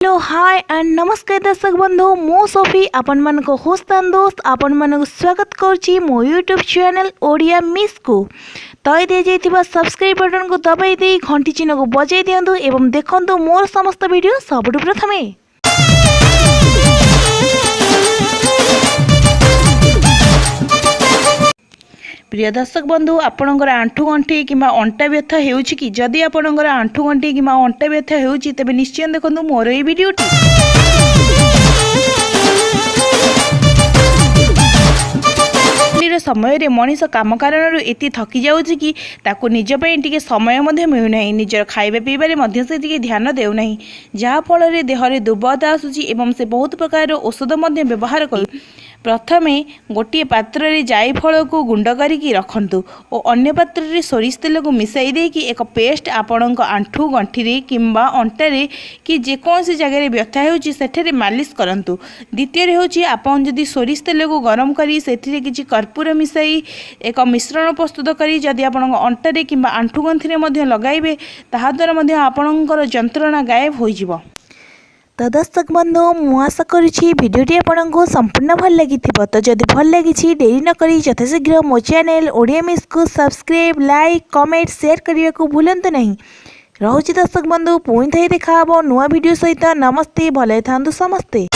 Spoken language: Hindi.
हेलो हाय एंड नमस्कार दर्शक बंधु मो सोफी आपण मन को होस्ट एंड दोस्त आपण मन को स्वागत करुच्ची मो यूट्यूब चैनल ओडिया मिस को तय दि जाइथिबा सब्सक्राइब बटन को दबाई दे घंटी चिन्ह को बजाई दियंतु एवं देखंतु मोर समस्त वीडियो सबुठु प्रथमे। प्रिय दर्शक बंधु आपणकर आंठु गंठी कि अंटा व्यथा होउछि कि जदि आपणकर आंठु गंठी कि अंटा व्यथा होउछि तेबे निश्चय देखंतु मोर ए वीडियोटी। समय रे मनीष काम कारण एति थकी जाउछि कि ताकू निज पई टिके समय मध्ये मिलु नाही, निजर खाइबा पीबारे मध्ये से टिके ध्यान देउ नाही, जहा फल रे देह रे दुर्बलता आसुछि एवं से बहुत प्रकार औषध मध्ये व्यवहार करू। प्रथमे गोटे पात्र रे जाई फल को गुंड करिकी रखंतु और अन्य पात्र रे सोरिष तेल को मिसाई दे कि एक पेस्ट आपणक आंठु गंठी रे किंबा अंटा रे कि जेकोसी जगह रे व्यथा हेउछि सेठरे मालिश करंतु। द्वितीय रे होछि आपन जदि सोरिष तेल को गरम करी सेठरे किछि कर्पूर मिसाई एक मिश्रण प्रस्तुत करी जदि आपणक अंटा रे किंबा आंठु गंठी रे मध्ये लगाइबे ताहा द्वारा मध्ये आपणकर जंत्रणा गायब होई जिवो। तो दर्शक बंधु मु आशा करुँची भिडियोटी आपको संपूर्ण भल लगी। तो जदि भल लगी डेरी न करी यथाशीघ्र मो चैनल ओडिया मिस को सब्सक्राइब लाइक कमेंट शेयर करने को भूलंतु नहीं। रोची दर्शक बंधु पुणी थे देखा नुआ वीडियो सहित। नमस्ते, भले थांतु समस्ते।